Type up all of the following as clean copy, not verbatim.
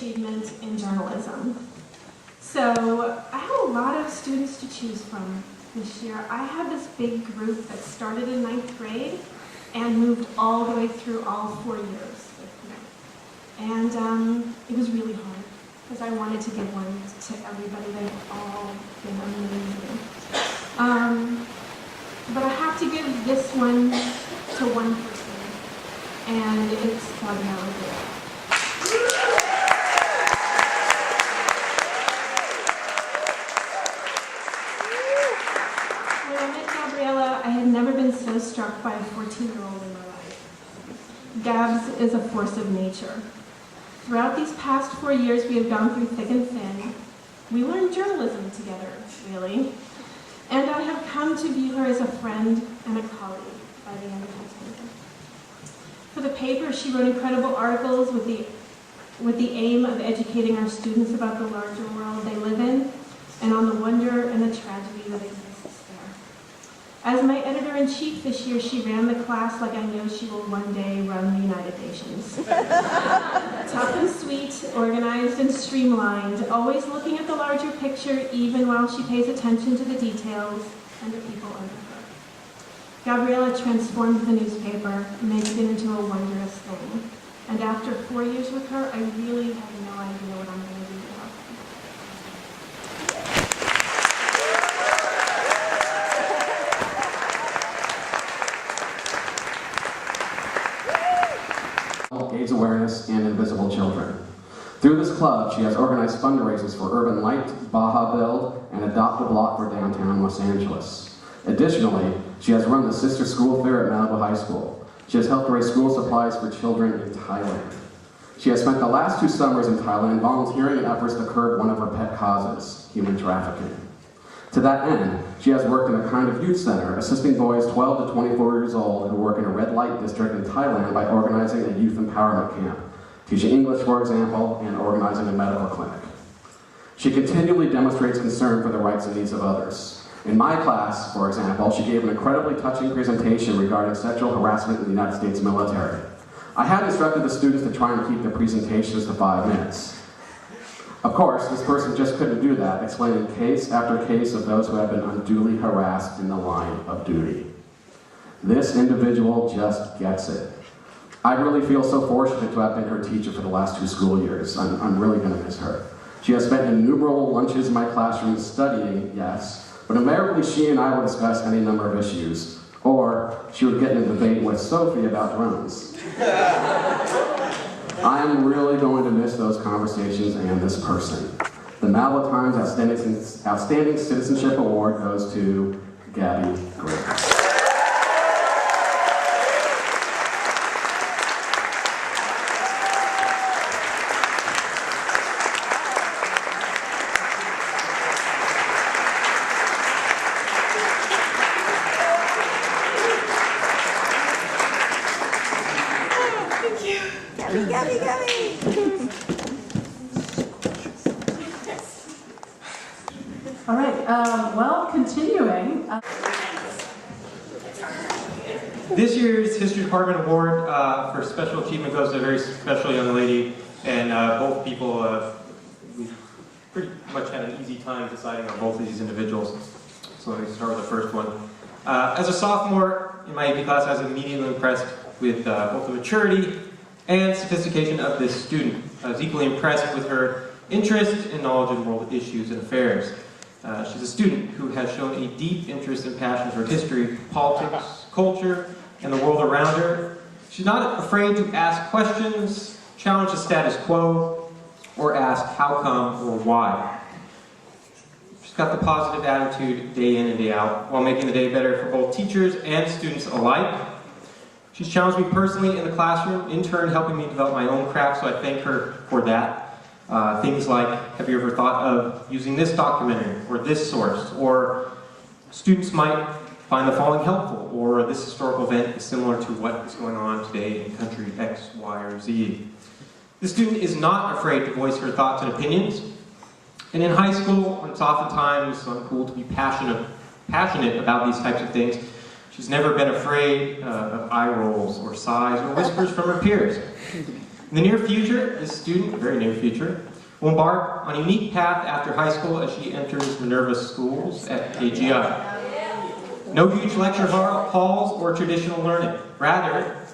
achievement in journalism. So I had a lot of students to choose from this year. I had this big group that started in 9th grade and moved all the way through all 4 years with me. And it was really hard because I wanted to give one to everybody. They've all been amazing. But I have to give this one to one person, and it's Gabriella. When I met Gabriella, I had never been so struck by a 14-year-old in my life. Gabs is a force of nature. Throughout these past 4 years, we have gone through thick and thin. We learned journalism together, really. And I have come to view her as a friend and a colleague by the end of my tenure. For the paper, she wrote incredible articles with the aim of educating our students about the larger world they live in and on the wonder and the tragedy that exists there. As my editor-in-chief this year, she ran the class like I know she will one day run the United Nations. Tough and sweet, organized and streamlined, always looking at the larger picture even while she pays attention to the details and the people under her. Gabriella transformed the newspaper, making it into a wondrous thing. And after 4 years with her, I really have no idea what I'm going to do without her. AIDS awareness and invisible children. Through this club, she has organized fundraisers for Urban Light, Baja Build, and Adopt a Block for downtown Los Angeles. Additionally, she has run the Sister School Fair at Malibu High School. She has helped raise school supplies for children in Thailand. She has spent the last 2 summers in Thailand volunteering in efforts to curb one of her pet causes, human trafficking. To that end, she has worked in a kind of youth center, assisting boys 12 to 24 years old who work in a red light district in Thailand by organizing a youth empowerment camp, teaching English, for example, and organizing a medical clinic. She continually demonstrates concern for the rights and needs of others. In my class, for example, she gave an incredibly touching presentation regarding sexual harassment in the United States military. I had instructed the students to try and keep their presentations to 5 minutes. Of course, this person just couldn't do that, explaining case after case of those who have been unduly harassed in the line of duty. This individual just gets it. I really feel so fortunate to have been her teacher for the last 2 school years. I'm really going to miss her. She has spent innumerable lunches in my classroom studying, yes, but invariably she and I would discuss any number of issues, or she would get in a debate with Sophie about drones. I am really going to miss those conversations and this person. The Malibu Times Outstanding Citizenship Award goes to Gabby Gray. Gabby. All right, well, continuing. This year's History Department Award for Special Achievement goes to a very special young lady, and both people, we pretty much had an easy time deciding on both of these individuals. So let me start with the first one. As a sophomore in my AP class, I was immediately impressed with both the maturity and sophistication of this student. I was equally impressed with her interest and knowledge in world issues and affairs. She's a student who has shown a deep interest and passion for history, politics, culture, and the world around her. She's not afraid to ask questions, challenge the status quo, or ask how come or why. She's got the positive attitude day in and day out, while making the day better for both teachers and students alike. She's challenged me personally in the classroom, in turn helping me develop my own craft, so I thank her for that. Things like, have you ever thought of using this documentary, or this source, or students might find the following helpful, or this historical event is similar to what is going on today in country X, Y, or Z. The student is not afraid to voice her thoughts and opinions, and in high school, when it's oftentimes uncool to be passionate about these types of things, she's never been afraid of eye rolls or sighs or whispers from her peers. In the near future, this student, very near future, will embark on a unique path after high school as she enters Minerva's schools at AGI. No huge lecture halls or traditional learning. Rather,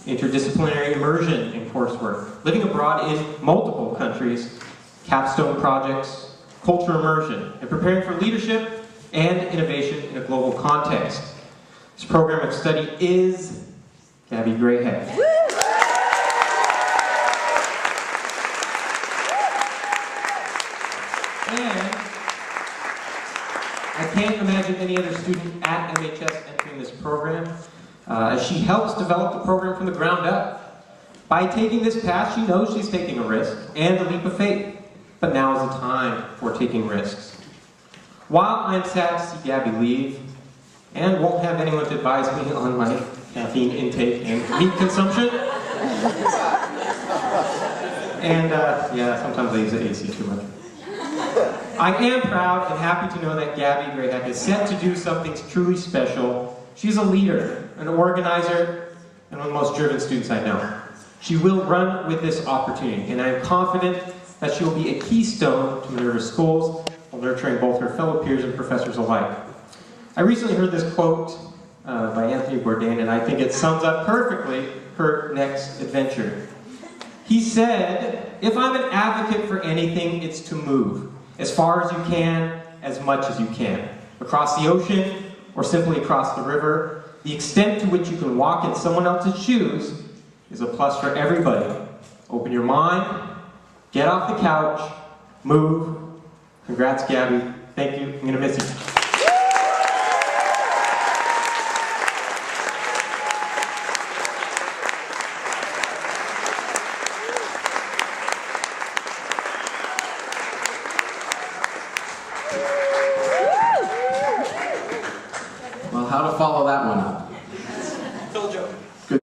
interdisciplinary immersion in coursework, living abroad in multiple countries, capstone projects, culture immersion, and preparing for leadership and innovation in a global context. This program of study is Gabby Grayhead. And I can't imagine any other student at MHS entering this program, as she helps develop the program from the ground up. By taking this path, she knows she's taking a risk and a leap of faith, but now is the time for taking risks. While I'm sad to see Gabby leave, and won't have anyone to advise me on my caffeine intake and meat consumption, and yeah, sometimes I use the AC too much. I am proud and happy to know that Gabby Grayhead is set to do something truly special. She's a leader, an organizer, and one of the most driven students I know. She will run with this opportunity, and I am confident that she will be a keystone to Minerva schools while nurturing both her fellow peers and professors alike. I recently heard this quote by Anthony Bourdain, and I think it sums up perfectly her next adventure. He said, "If I'm an advocate for anything, it's to move. As far as you can, as much as you can. Across the ocean, or simply across the river, the extent to which you can walk in someone else's shoes is a plus for everybody. Open your mind, get off the couch, move." Congrats, Gabby. Thank you. I'm going to miss you. Well, how to follow that one up?